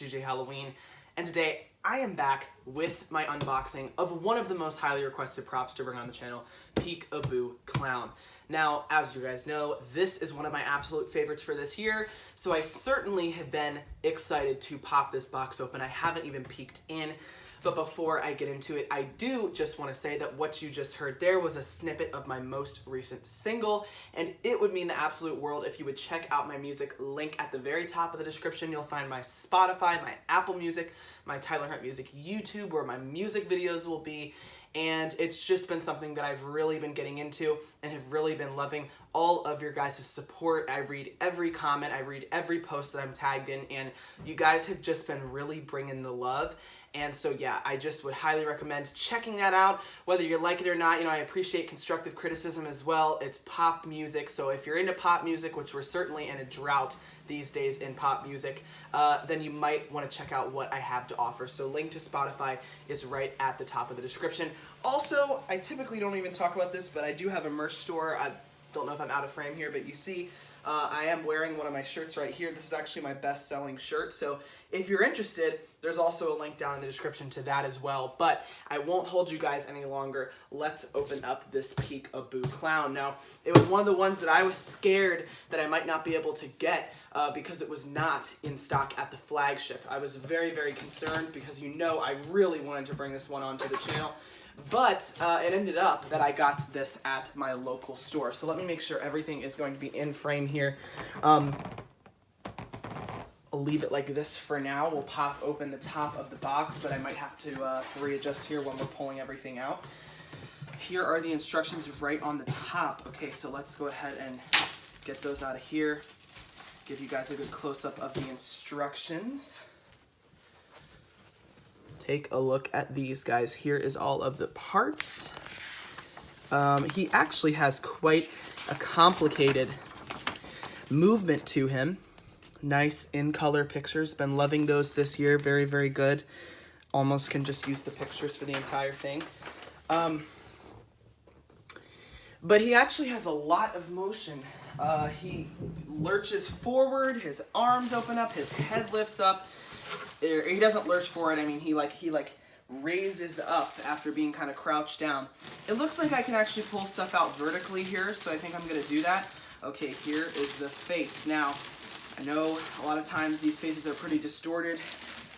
It's GJ Halloween, and today I am back with my unboxing of one of the most highly requested props to bring on the channel, Peek-a-Boo Clown. Now, as you guys know, this is one of my absolute favorites for this year, so I certainly have been excited to pop this box open. I haven't even peeked in. But before I get into it, I do just want to say that what you just heard there was a snippet of my most recent single, and it would mean the absolute world if you would check out my music. Link at the very top of the description. You'll find my Spotify, my Apple Music, my Tyler Hunt Music YouTube, where my music videos will be. And it's just been something that I've really been getting into and have really been loving all of your guys' support. I read every comment, I read every post that I'm tagged in, and you guys have just been really bringing the love. And so yeah, I just would highly recommend checking that out, whether you like it or not. You know, I appreciate constructive criticism as well. It's pop music, so if you're into pop music, which we're certainly in a drought these days in pop music, then you might want to check out what I have to offer. So link to Spotify is right at the top of the description. Also, I typically don't even talk about this, but I do have a merch store. I don't know if I'm out of frame here, but you see I am wearing one of my shirts right here. This is actually my best-selling shirt, so if you're interested, there's also a link down in the description to that as well. But I won't hold you guys any longer. Let's open up this Peek-a-Boo Clown. Now, it was one of the ones that I was scared that I might not be able to get because it was not in stock at the flagship. I was very, very concerned because you know I really wanted to bring this one onto the channel. But it ended up that I got this at my local store. So let me make sure everything is going to be in frame here. I'll leave it like this for now. We'll pop open the top of the box, but I might have to readjust here when we're pulling everything out. Here are the instructions right on the top. Okay, so let's go ahead and get those out of here. Give you guys a good close-up of the instructions. Take a look at these guys. Here is all of the parts. He actually has quite a complicated movement to him. Nice in-color pictures. Been loving those this year. Very, very good. Almost can just use the pictures for the entire thing. But he actually has a lot of motion. He lurches forward, his arms open up, his head lifts up. He doesn't lurch forward, I mean he raises up after being kind of crouched down. It looks like I can actually pull stuff out vertically here, so I think I'm going to do that. Okay, here is the face. Now, I know a lot of times these faces are pretty distorted.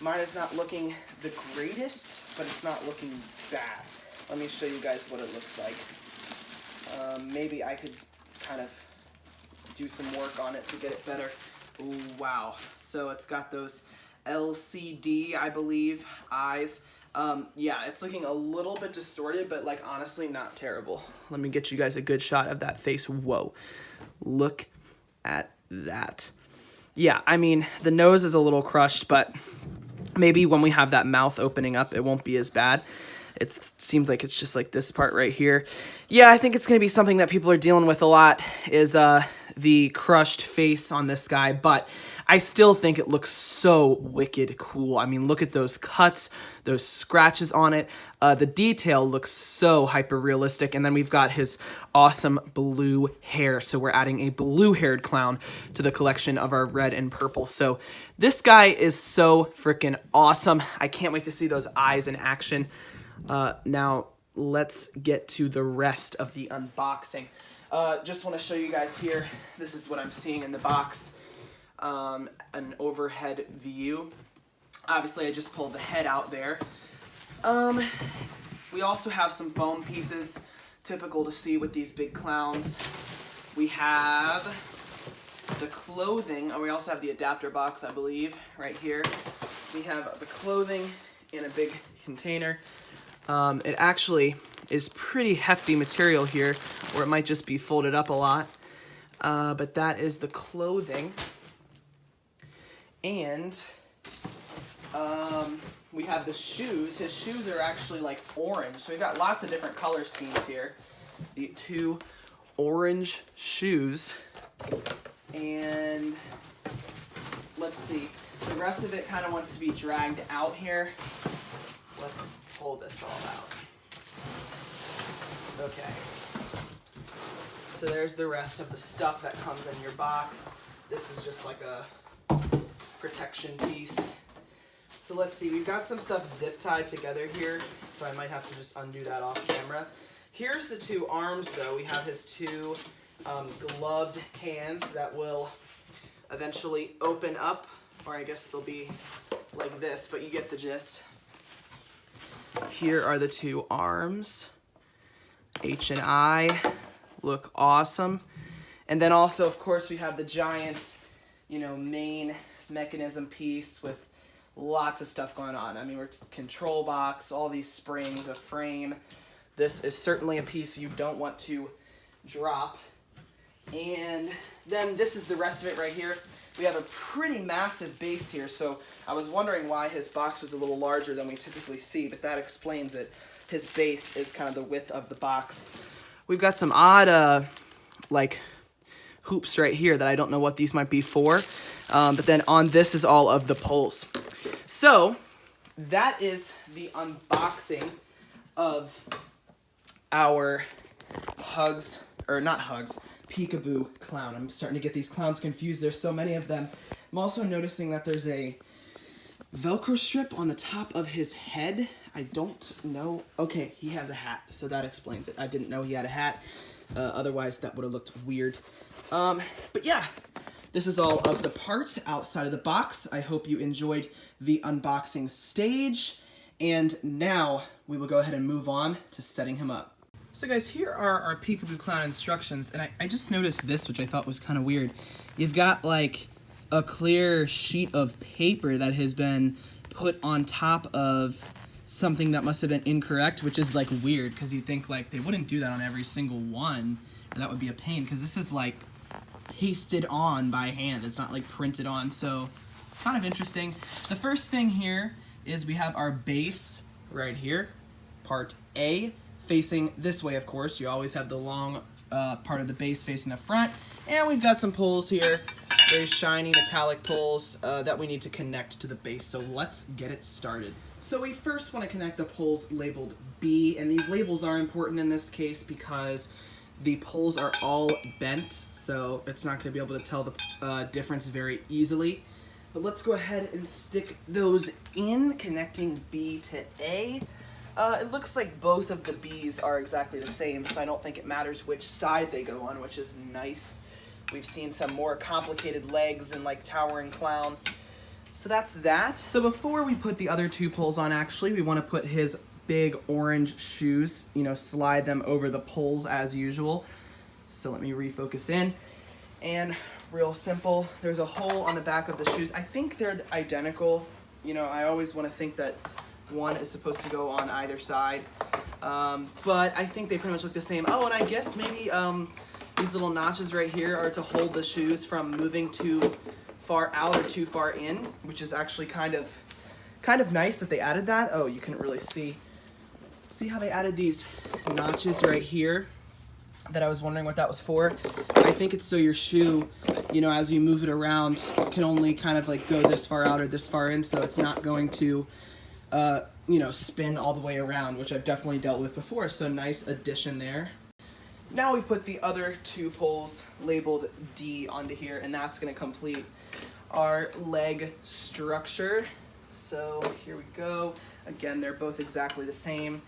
Mine is not looking the greatest, but it's not looking bad. Let me show you guys what it looks like. Maybe I could kind of do some work on it to get it better. Ooh, wow. So it's got those LCD, I believe, eyes. Yeah, it's looking a little bit distorted, but like honestly not terrible. Let me get you guys a good shot of that face. Whoa. Look at that. Yeah, I mean, the nose is a little crushed, but maybe when we have that mouth opening up, it won't be as bad. It seems like it's just like this part right here. Yeah, I think it's going to be something that people are dealing with a lot is the crushed face on this guy, but I still think it looks so wicked cool. I mean, look at those cuts, those scratches on it. The detail looks so hyper realistic, and then we've got his awesome blue hair. So we're adding a blue-haired clown to the collection of our red and purple. So this guy is so freaking awesome. I can't wait to see those eyes in action. Now let's get to the rest of the unboxing. Just want to show you guys here. This is what I'm seeing in the box. An overhead view. Obviously, I just pulled the head out there. We also have some foam pieces, typical to see with these big clowns. We have the clothing. Oh, we also have the adapter box, I believe, right here. We have the clothing in a big container. It actually is pretty hefty material here, or it might just be folded up a lot. But that is the clothing. And we have the shoes. His shoes are actually like orange. So we've got lots of different color schemes here. The two orange shoes. And let's see. The rest of it kind of wants to be dragged out here. Let's pull this all out. Okay. So there's the rest of the stuff that comes in your box. This is just like a protection piece. So let's see, we've got some stuff zip tied together here, so I might have to just undo that off camera. Here's the two arms though. We have his two gloved hands that will eventually open up, or I guess they'll be like this, but you get the gist. Here are the two arms. H and I look awesome. And then also, of course, we have the giant, main mechanism piece with lots of stuff going on. I mean, we're control box, all these springs, a frame. This is certainly a piece you don't want to drop. And then this is the rest of it right here. We have a pretty massive base here, so I was wondering why his box was a little larger than we typically see, but that explains it. His base is kind of the width of the box. We've got some odd, hoops right here that I don't know what these might be for, but then on this is all of the poles. So that is the unboxing of our Hugs, or not Hugs, Peekaboo clown. I'm starting to get these clowns confused. There's so many of them. I'm also noticing that there's a Velcro strip on the top of his head. I don't know. Okay, he has a hat, so that explains it. I didn't know he had a hat. Otherwise, that would have looked weird. But yeah, this is all of the parts outside of the box. I hope you enjoyed the unboxing stage. And now we will go ahead and move on to setting him up. So guys, here are our Peekaboo Clown instructions, and I just noticed this, which I thought was kind of weird. You've got like a clear sheet of paper that has been put on top of something that must have been incorrect, which is like weird, because you'd think like they wouldn't do that on every single one, or that would be a pain, because this is like pasted on by hand. It's not like printed on, so kind of interesting. The first thing here is we have our base right here, part A, facing this way, of course. You always have the long part of the base facing the front. And we've got some poles here, very shiny metallic poles that we need to connect to the base. So let's get it started. So we first want to connect the poles labeled B, and these labels are important in this case because the poles are all bent, so it's not going to be able to tell the difference very easily. But let's go ahead and stick those in, connecting B to A. It looks like both of the B's are exactly the same, so I don't think it matters which side they go on, which is nice. We've seen some more complicated legs in like Towering Clown. So that's that. So before we put the other two poles on, actually, we want to put his big orange shoes, slide them over the poles as usual. So let me refocus in. And real simple, there's a hole on the back of the shoes. I think they're identical. I always want to think that one is supposed to go on either side, but I think they pretty much look the same. Oh, and I guess maybe these little notches right here are to hold the shoes from moving too far out or too far in, which is actually kind of nice that they added that. Oh, you couldn't really see how they added these notches right here that I was wondering what that was for. I think it's so your shoe, as you move it around, can only kind of like go this far out or this far in, so it's not going to spin all the way around, which I've definitely dealt with before, so nice addition there. Now we've put the other two poles labeled D onto here, and that's going to complete our leg structure. So here we go. Again, they're both exactly the same,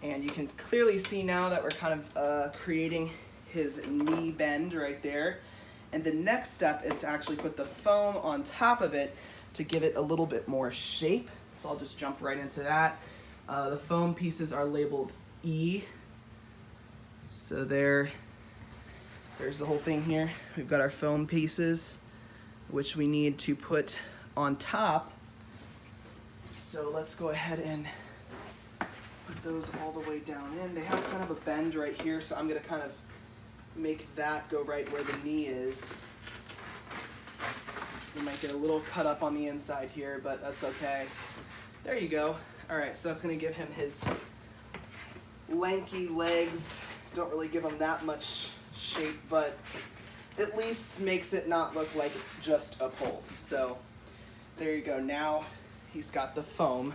and you can clearly see now that we're kind of creating his knee bend right there. And the next step is to actually put the foam on top of it to give it a little bit more shape. So I'll just jump right into that. The foam pieces are labeled E. So there's the whole thing here. We've got our foam pieces, which we need to put on top. So let's go ahead and put those all the way down in. They have kind of a bend right here, so I'm gonna kind of make that go right where the knee is. We might get a little cut up on the inside here, but that's okay. There you go. All right, so that's gonna give him his lanky legs. Don't really give him that much shape, but at least makes it not look like just a pole. So there you go. Now he's got the foam.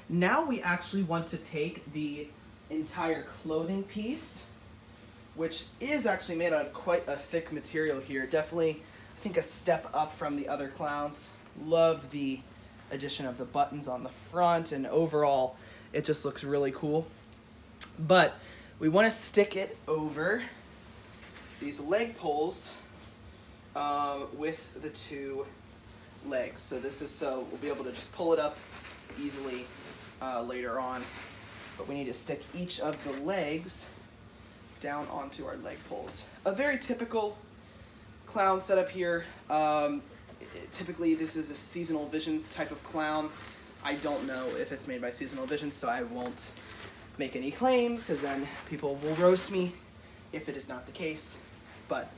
Now we actually want to take the entire clothing piece, which is actually made out of quite a thick material here. Definitely, I think, a step up from the other clowns. Love the addition of the buttons on the front, and overall it just looks really cool. But we want to stick it over these leg poles with the two legs. So this is so we'll be able to just pull it up easily later on. But we need to stick each of the legs down onto our leg poles. A very typical clown setup here. Typically this is a Seasonal Visions type of clown. I don't know if it's made by Seasonal Visions, so I won't make any claims because then people will roast me if it is not the case. But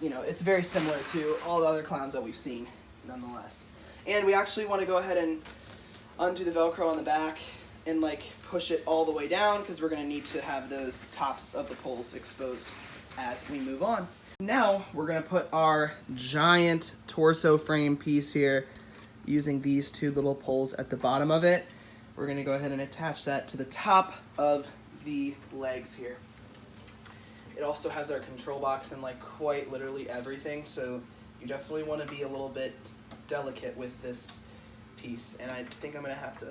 you know, it's very similar to all the other clowns that we've seen nonetheless. And we actually want to go ahead and undo the Velcro on the back and like push it all the way down because we're going to need to have those tops of the poles exposed as we move on. Now we're going to put our giant torso frame piece here using these two little poles at the bottom of it. We're going to go ahead and attach that to the top of the legs here. It also has our control box and like quite literally everything, so you definitely want to be a little bit delicate with this piece. And I think I'm going to have to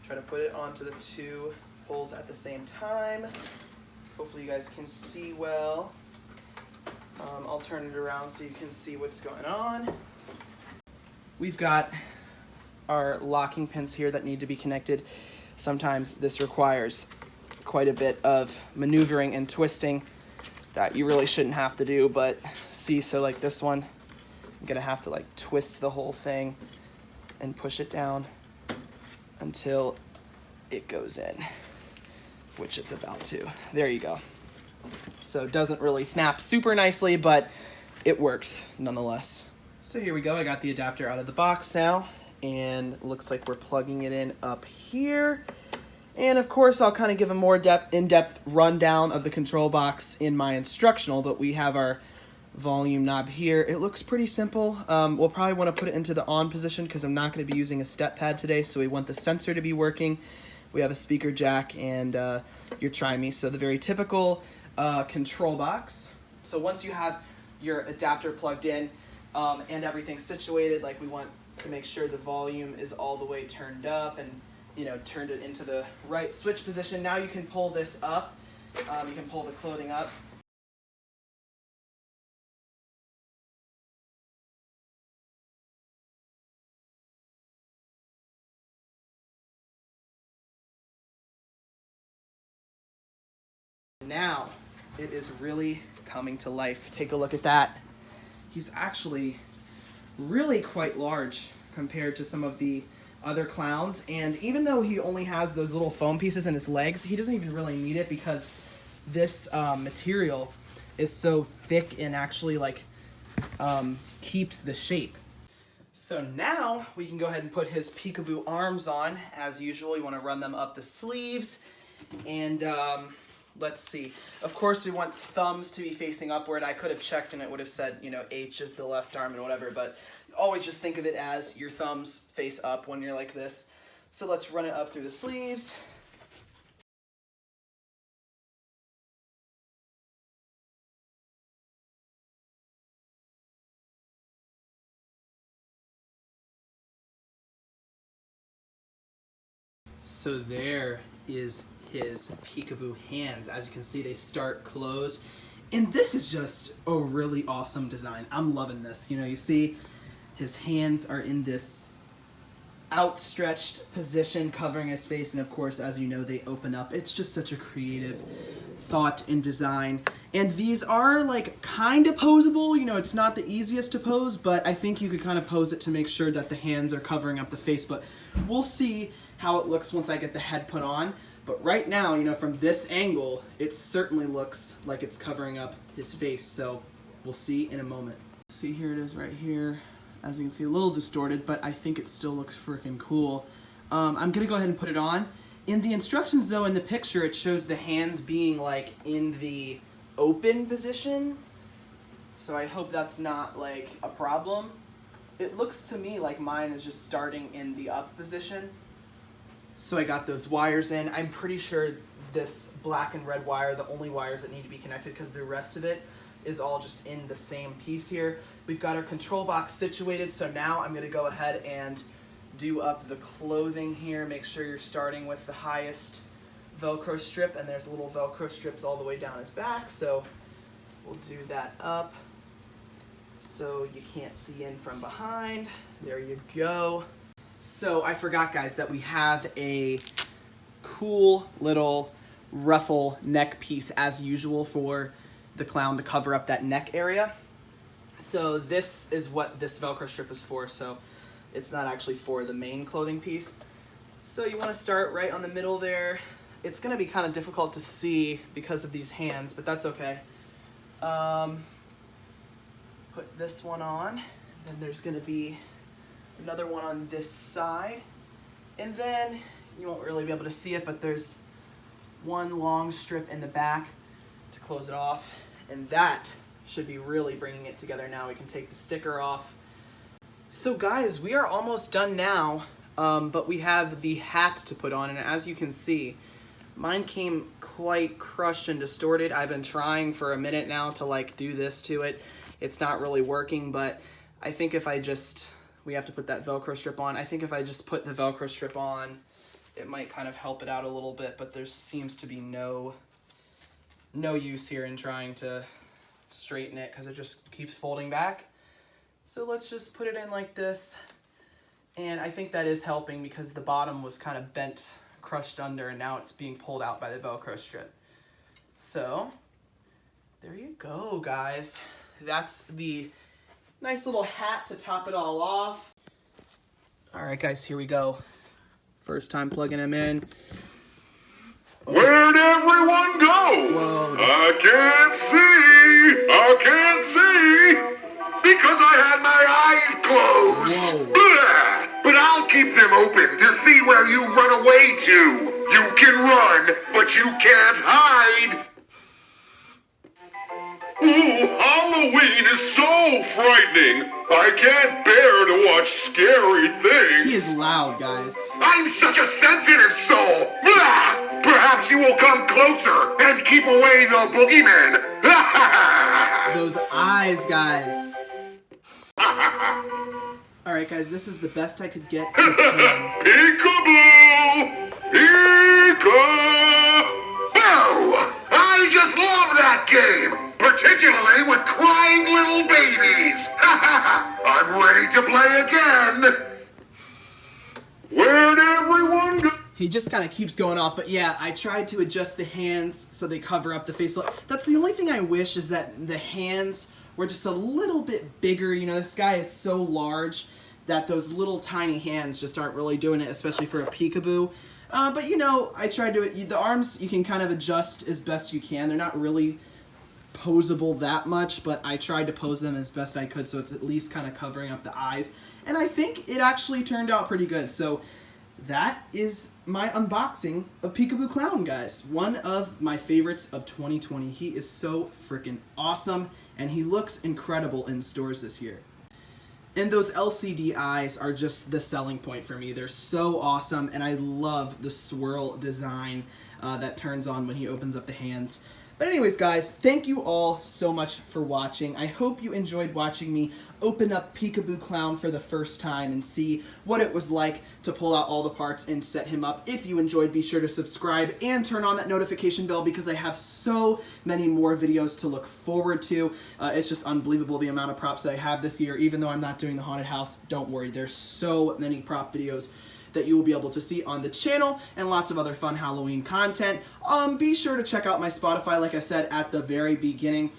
try to put it onto the two poles at the same time. Hopefully you guys can see well. I'll turn it around so you can see what's going on. We've got our locking pins here that need to be connected. Sometimes this requires quite a bit of maneuvering and twisting that you really shouldn't have to do, but see, so like this one, I'm gonna have to like twist the whole thing and push it down until it goes in, which it's about to. There you go. So it doesn't really snap super nicely, but it works nonetheless. So here we go. I got the adapter out of the box now, and it looks like we're plugging it in up here. And of course, I'll kind of give a more in-depth rundown of the control box in my instructional, but we have our volume knob here. It looks pretty simple. We'll probably want to put it into the on position because I'm not going to be using a step pad today, so we want the sensor to be working. We have a speaker jack and your Try-Me, so the very typical control box. So once you have your adapter plugged in and everything situated, like we want to make sure the volume is all the way turned up and turned it into the right switch position. Now you can pull this up. You can pull the clothing up. Now it is really coming to life. Take a look at that. He's actually really quite large compared to some of the other clowns, and even though he only has those little foam pieces in his legs, he doesn't even really need it because this material is so thick and actually like keeps the shape. So now we can go ahead and put his peekaboo arms on. As usual, you want to run them up the sleeves, and let's see. Of course, we want thumbs to be facing upward. I could have checked and it would have said, H is the left arm and whatever, but always just think of it as your thumbs face up when you're like this. So let's run it up through the sleeves. So there is his peekaboo hands. As you can see, they start closed. And this is just a really awesome design. I'm loving this. You see his hands are in this outstretched position covering his face, and of course, as you know, they open up. It's just such a creative thought in design. And these are like kind of posable. It's not the easiest to pose, but I think you could kind of pose it to make sure that the hands are covering up the face. But we'll see how it looks once I get the head put on. But right now, from this angle, it certainly looks like it's covering up his face. So we'll see in a moment. See, here it is right here. As you can see, a little distorted, but I think it still looks freaking cool. I'm gonna go ahead and put it on. In the instructions though, in the picture, it shows the hands being like in the open position. So I hope that's not like a problem. It looks to me like mine is just starting in the up position. So I got those wires in. I'm pretty sure this black and red wire are the only wires that need to be connected because the rest of it is all just in the same piece here. We've got our control box situated, so now I'm going to go ahead and do up the clothing here. Make sure you're starting with the highest Velcro strip, and there's little Velcro strips all the way down his back, so we'll do that up so you can't see in from behind. There you go. So I forgot, guys, that we have a cool little ruffle neck piece as usual for the clown to cover up that neck area. So this is what this Velcro strip is for, so it's not actually for the main clothing piece. So you want to start right on the middle there. It's going to be kind of difficult to see because of these hands, but that's okay. Put this one on, then there's going to be another one on this side, and then you won't really be able to see it, but there's one long strip in the back to close it off, and that should be really bringing it together now. We can take the sticker off. So guys, we are almost done now, but we have the hat to put on, and as you can see, mine came quite crushed and distorted. I've been trying for a minute now to like do this to it. It's not really working, but I think if I just, we have to put that Velcro strip on. I think if I just put the Velcro strip on, it might kind of help it out a little bit, but there seems to be no use here in trying to straighten it because it just keeps folding back. So let's just put it in like this, and I think that is helping because the bottom was kind of bent, crushed under, and now it's being pulled out by the Velcro strip. So there you go, guys. That's the nice little hat to top it all off. All right, guys, here we go. First time plugging him in. Where'd everyone go? Whoa. I can't see, because I had my eyes closed. Blah. But I'll keep them open to see where you run away to. You can run, but you can't hide. Ooh, Halloween is so frightening. I can't bear to watch scary things. He is loud, guys. I'm such a sensitive soul. Blah! Perhaps you will come closer and keep away the boogeyman. Those eyes, guys. Alright, guys, this is the best I could get his hands. Peekaboo! Peekaboo! I just love that game, particularly with crying little babies. I'm ready to play again. Where'd everyone go? He just kind of keeps going off, but yeah, I tried to adjust the hands so they cover up the face. That's the only thing I wish, is that the hands were just a little bit bigger. You know, this guy is so large that those little tiny hands just aren't really doing it, especially for a peekaboo. But you know, I tried to, the arms you can kind of adjust as best you can. They're not really posable that much, but I tried to pose them as best I could so it's at least kind of covering up the eyes. And I think it actually turned out pretty good. So that is my unboxing of Peekaboo Clown, guys. One of my favorites of 2020. He is so freaking awesome, and he looks incredible in stores this year. And those LCD eyes are just the selling point for me. They're so awesome, and I love the swirl design that turns on when he opens up the hands. But anyways, guys, thank you all so much for watching. I hope you enjoyed watching me open up Peekaboo Clown for the first time and see what it was like to pull out all the parts and set him up. If you enjoyed, be sure to subscribe and turn on that notification bell because I have so many more videos to look forward to. It's just unbelievable the amount of props that I have this year. Even though I'm not doing the haunted house, don't worry. There's so many prop videos that you will be able to see on the channel, and lots of other fun Halloween content. Be sure to check out my Spotify, like I said at the very beginning.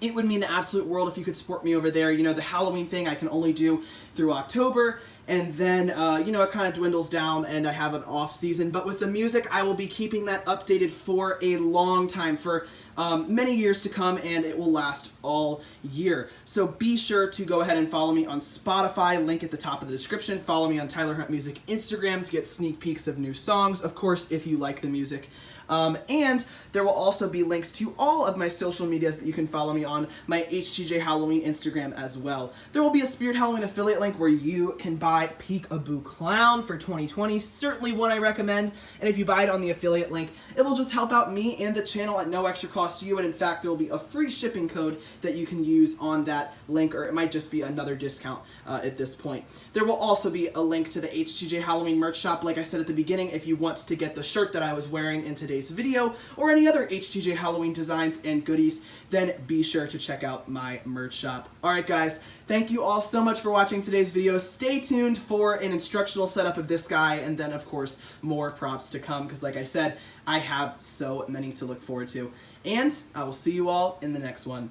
It would mean the absolute world if you could support me over there. You know, the Halloween thing I can only do through October, and then, you know, it kind of dwindles down and I have an off season. But with the music, I will be keeping that updated for a long time, for many years to come, and it will last all year. So be sure to go ahead and follow me on Spotify, link at the top of the description. Follow me on Tyler Hunt Music Instagram to get sneak peeks of new songs, of course, if you like the music. And there will also be links to all of my social medias that you can follow me on, my HTJ Halloween Instagram as well. There will be a Spirit Halloween affiliate link where you can buy Peek-a-Boo Clown for 2020, certainly one I recommend, and if you buy it on the affiliate link, it will just help out me and the channel at no extra cost to you, and in fact, there will be a free shipping code that you can use on that link, or it might just be another discount at this point. There will also be a link to the HTJ Halloween merch shop, like I said at the beginning, if you want to get the shirt that I was wearing in today's video, or any other HTJ Halloween designs and goodies, then be sure to check out my merch shop. Alright guys, thank you all so much for watching today's video. Stay tuned for an instructional setup of this guy, and then of course more props to come, because like I said, I have so many to look forward to. And I will see you all in the next one.